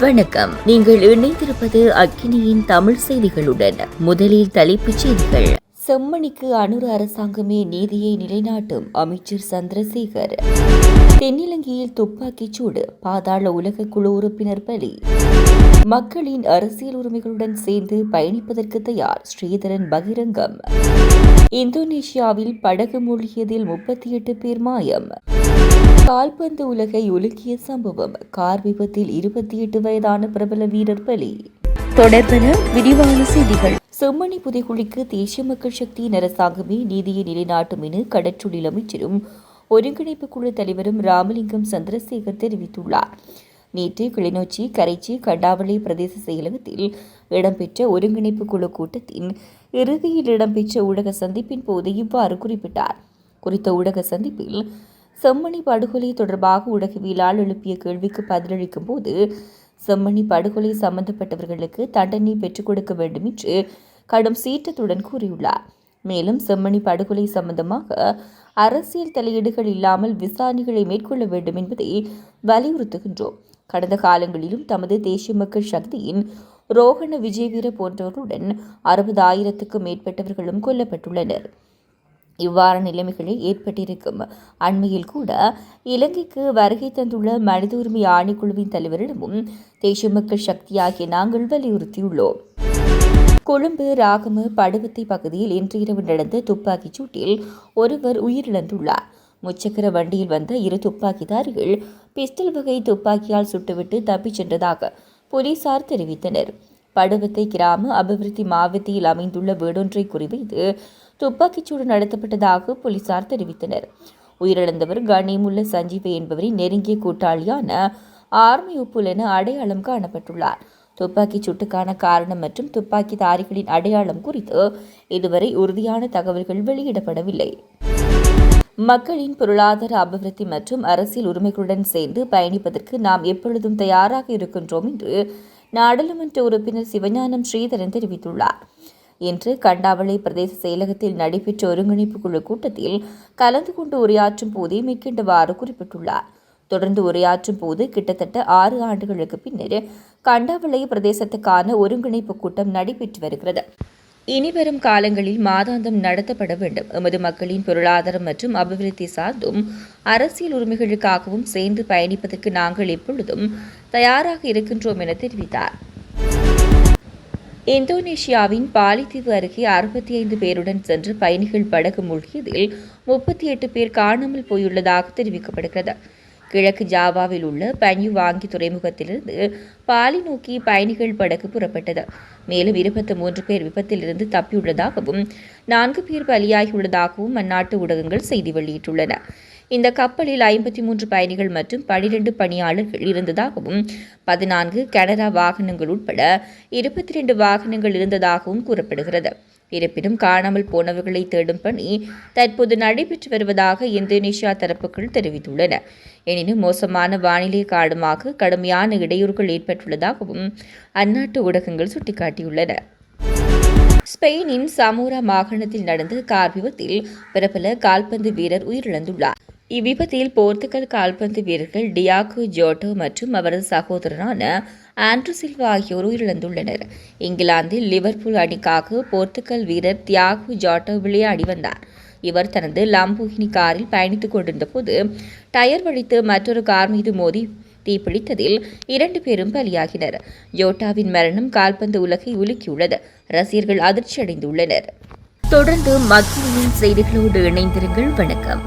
வணக்கம். நீங்கள் இணைந்திருப்பது அக்கினியின் தமிழ் செய்திகளுடன். முதலில் தலைப்புச் செய்திகள். செம்மணிக்கு அனுர அரசாங்கமே நீதியை நிலைநாட்டும் அமைச்சர் சந்திரசேகர். தென்னிலங்கையில் துப்பாக்கிச் சூடு, பாதாள உலக குழு உறுப்பினர் பலி. மக்களின் அரசியல் உரிமைகளுடன் சேர்ந்து பயணிப்பதற்கு தயார் ஸ்ரீதரன் பகிரங்கம். இந்தோனேஷியாவில் படகு மூழ்கியதில் 38 பேர் மாயம். கால்பந்து உலகை உலுக்கிய சம்பவம், கார் விபத்தில் 28 வயதான பிரபல வீரர் பலி. தொடர்பென விரிவான செய்திகள். செம்மணி புதைகுழிக்கு தேசிய மக்கள் சக்தியின் அரசாங்கமே நீதியை நிலைநாட்டும் என கடற்றொழில் அமைச்சரும் ஒருங்கிணைப்பு குழு தலைவரும் ராமலிங்கம் சந்திரசேகர் தெரிவித்துள்ளார். நேற்று கிளிநொச்சி, கரைச்சி, கண்டாவளை பிரதேச செயலகத்தில் இடம்பெற்ற ஒருங்கிணைப்பு குழு கூட்டத்தின் இறுதியில் இடம்பெற்ற ஊடக சந்திப்பின் போது இவ்வாறு குறிப்பிட்டார். குறித்த ஊடக சந்திப்பில் செம்மணி படுகொலை தொடர்பாக ஊடகவியலாளர் எழுப்பிய கேள்விக்கு பதிலளிக்கும் போது செம்மணி படுகொலை சம்பந்தப்பட்டவர்களுக்கு தண்டனை பெற்றுக் கொடுக்க வேண்டும் என்று கடும் சீற்றத்துடன் கூறியுள்ளார். மேலும் செம்மணி படுகொலை சம்பந்தமாக அரசியல் தலையீடுகள் இல்லாமல் விசாரணைகளை மேற்கொள்ள வேண்டும் என்பதை வலியுறுத்துகின்றோம். கடந்த காலங்களிலும் தமது தேசிய மக்கள் சக்தியின் ரோஹண விஜயவீர போன்றவர்களுடன் 60,000க்கும் மேற்பட்டவர்களும் கொல்லப்பட்டுள்ளனர். இவ்வாறு நிலைமைகளை ஏற்பட்டிருக்கும் அண்மையில் கூட இலங்கைக்கு வருகை தந்துள்ள மனித உரிமை ஆணைக்குழுவின் தலைவரிடமும் தேசிய மக்கள் சக்தியாகிய நாங்கள் வலியுறுத்தியுள்ளோம். கொழும்பு ராகம படுவத்தை பகுதியில் இன்று இரவு நடந்த துப்பாக்கிச் சூட்டில் ஒருவர் உயிரிழந்துள்ளார். முச்சக்கர வண்டியில் வந்த 2 துப்பாக்கிதாரிகள் பிஸ்டல் வகை துப்பாக்கியால் சுட்டுவிட்டு தப்பிச் சென்றதாக போலீசார் தெரிவித்தனர். படுவத்தை கிராம அபிவிருத்தி மாவட்டத்தில் அமைந்துள்ள வீடொன்றை குறிவைத்து துப்பாக்கிச்சூடு நடத்தப்பட்டதாக போலீசார் தெரிவித்தனர். உயிரிழந்தவர் கண்ணியமுள்ள சஞ்சீவ என்பவரின் நெருங்கிய கூட்டாளியான ஆர்மி உப்புல் என அடையாளம் காணப்பட்டுள்ளார். துப்பாக்கிச் சூட்டுக்கான காரணம் மற்றும் துப்பாக்கிதாரிகளின் அடையாளம் குறித்து இதுவரை உறுதியான தகவல்கள் வெளியிடப்படவில்லை. மக்களின் பொருளாதார அபிவிருத்தி மற்றும் அரசியல் உரிமைகளுடன் சேர்ந்து பயணிப்பதற்கு நாம் எப்பொழுதும் தயாராக இருக்கின்றோம் என்று நாடாளுமன்ற உறுப்பினர் சிவஞானம் ஸ்ரீதரன் தெரிவித்துள்ளார். இன்று கண்டாவளை பிரதேச செயலகத்தில் நடைபெற்ற ஒருங்கிணைப்பு குழு கூட்டத்தில் கலந்து கொண்டு உரையாற்றும் போதே மேற்கண்டவாறு குறிப்பிட்டுள்ளார். தொடர்ந்து உரையாற்றும் போது கிட்டத்தட்ட 6 ஆண்டுகளுக்கு பின்னர் கண்டாவளை பிரதேசத்துக்கான ஒருங்கிணைப்பு கூட்டம் நடைபெற்று வருகிறது. இனிவரும் காலங்களில் மாதாந்தம் நடத்தப்பட வேண்டும். எமது மக்களின் பொருளாதாரம் மற்றும் அபிவிருத்தி சார்ந்தும் அரசியல் உரிமைகளுக்காகவும் சேர்ந்து பயணிப்பதற்கு நாங்கள் எப்பொழுதும் தயாராக இருக்கின்றோம் என தெரிவித்தார். இந்தோனேஷியாவின் பாலித்தீவு அருகே 65 பேருடன் சென்று பயணிகள் படகு மூழ்கியதில் 38 பேர் காணாமல் போயுள்ளதாக தெரிவிக்கப்படுகிறது. கிழக்கு ஜாவாவில் உள்ள பன்யுவாங்கி துறைமுகத்திலிருந்து பாலி நோக்கி பயணிகள் படகு புறப்பட்டது. மேலும் 23 பேர் விபத்திலிருந்து தப்பியுள்ளதாகவும் 4 பேர் பலியாகியுள்ளதாகவும் அந்நாட்டு ஊடகங்கள் செய்தி வெளியிட்டுள்ளன. இந்த கப்பலில் 53 பயணிகள் மற்றும் 12 பணியாளர்கள் இருந்ததாகவும் 14 கனரா வாகனங்கள் உட்பட 22 வாகனங்கள் இருந்ததாகவும் கூறப்படுகிறது. இருப்பினும் காணாமல் போனவர்களை தேடும் பணி தற்போது நடைபெற்று வருவதாக இந்தோனேஷியா தரப்புகள் தெரிவித்துள்ளன. எனினும் மோசமான வானிலை காரணமாக கடுமையான இடையூறுகள் ஏற்பட்டுள்ளதாகவும் அந்நாட்டு ஊடகங்கள் சுட்டிக்காட்டியுள்ளன. ஸ்பெயினின் சமோரா மாகாணத்தில் நடந்த கார் விபத்தில் பிரபல கால்பந்து வீரர் உயிரிழந்துள்ளார். இவ்விபத்தில் போர்த்துகல் கால்பந்து வீரர்கள் டியாகோ ஜோட்டோ மற்றும் அவரது சகோதரரான ஆண்ட்ரூ சில்வா ஆகியோர் உயிரிழந்துள்ளனர். இங்கிலாந்தில் லிவர்பூல் அணிக்காக போர்த்துகல் வீரர் தியாகோ ஜோட்டோ விளையாடி வந்தார். இவர் தனது லம்போகினி காரில் பயணித்துக் கொண்டிருந்த போது டயர் வழித்து மற்றொரு கார் மீது மோதி தீப்பிடித்ததில் 2 பேரும் பலியாகினர். ஜோட்டாவின் மரணம் கால்பந்து உலகை உலுக்கியுள்ளது. ரசிகர்கள் அதிர்ச்சி அடைந்துள்ளனர். தொடர்ந்து மக்களின் செய்திகளோடு இணைந்திருங்கள். வணக்கம்.